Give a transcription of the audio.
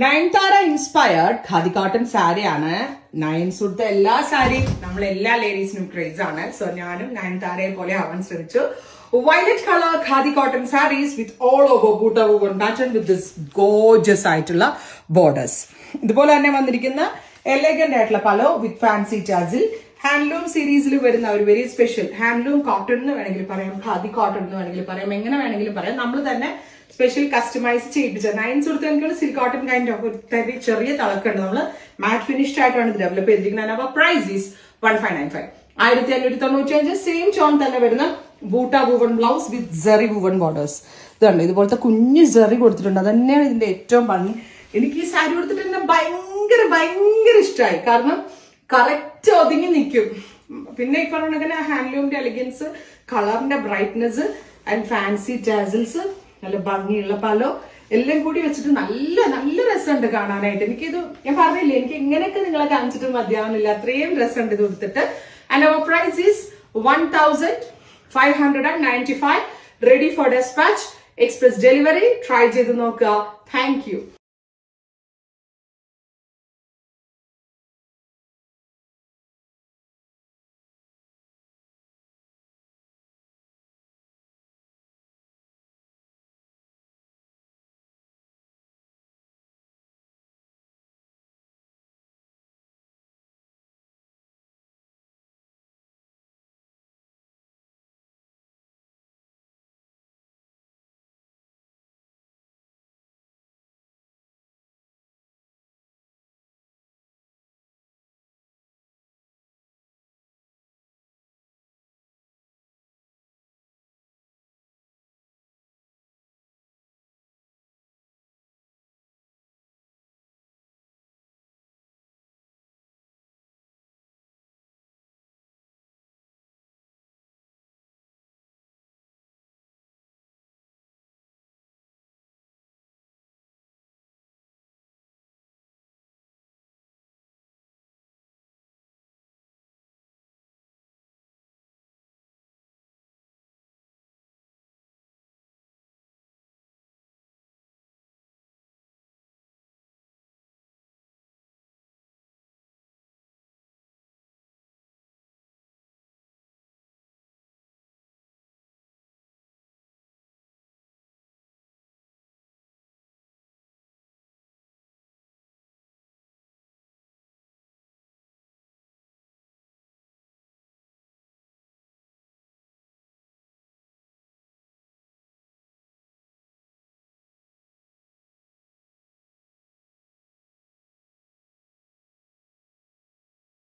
Nayanthara inspired khadi cotton സാരിയാണ്. നയൻസുടുത്ത എല്ലാ സാരിയും നമ്മൾ എല്ലാ ലേഡീസിനും ക്രേസ് ആണ്. സോ ഞാനും നയൻതാരയെ പോലെ ആവാൻ ശ്രമിച്ചു. Violet colour khadi cotton saris with all over buta woven pattern with this gorgeous ആയിട്ടുള്ള ബോർഡേഴ്സ്. ഇതുപോലെ തന്നെ വന്നിരിക്കുന്ന എലഗന്റ് ആയിട്ടുള്ള പലോ വിത്ത് ഫാൻസി ടാസിൽ. ഹാൻഡ്ലൂം സീരീസിൽ വരുന്ന ഒരു വെരി സ്പെഷ്യൽ ഹാൻഡ്ലൂം കോട്ടൺ എന്ന് വേണമെങ്കിൽ പറയാം, ഖാദി കോട്ടൺ എന്ന് വേണമെങ്കിൽ പറയാം, എങ്ങനെ വേണമെങ്കിലും പറയാം. നമ്മൾ തന്നെ സ്പെഷ്യൽ കസ്റ്റമൈസ് ചെയ്യിപ്പിച്ച നയൻസ് കൊടുത്ത് എനിക്ക് സിൽക്ക് കോട്ടൺ കൈൻഡ് ഓഫ് ഒരു ചെറിയ തിളക്കുണ്ട്. നമ്മൾ മാറ്റ് ഫിനിഷ്ഡ് ആയിട്ടാണ് ഇത് ഡെവലപ്പ് ചെയ്തിരിക്കുന്നത്. അപ്പോൾ പ്രൈസ് ഈസ് 1595, 1595. സെയിം ചോൺ തന്നെ വരുന്ന buta woven blouse with zari woven borders. ഇതുണ്ട്, ഇതുപോലത്തെ കുഞ്ഞ് സെറി കൊടുത്തിട്ടുണ്ട്. അതന്നെയാണ് ഇതിന്റെ ഏറ്റവും ഭംഗി. എനിക്ക് ഈ സാരി കൊടുത്തിട്ട് തന്നെ ഭയങ്കര ഭയങ്കര ഇഷ്ടമായി. കാരണം കറക്റ്റ് ഒതുങ്ങി നിൽക്കും. പിന്നെ ഈ പറഞ്ഞ ഹാൻഡ്ലൂമിന്റെ എലിഗൻസ്, കളറിന്റെ ബ്രൈറ്റ്നെസ് ആൻഡ് ഫാൻസി ടാസിൽസ്, നല്ല ഭംഗിയുള്ള പലോ എല്ലാം കൂടി വെച്ചിട്ട് നല്ല നല്ല രസമുണ്ട് കാണാനായിട്ട്. എനിക്കിത് ഞാൻ പറഞ്ഞില്ലേ, എനിക്ക് ഇങ്ങനെയൊക്കെ നിങ്ങളെ കാണിച്ചിട്ട് മതിയാവുന്നില്ല, അത്രയും രസമുണ്ട് ഇത് കൊടുത്തിട്ട്. And our price is 1595, ready for despatch, express delivery. Try ചെയ്ത് നോക്കുക. Thank U.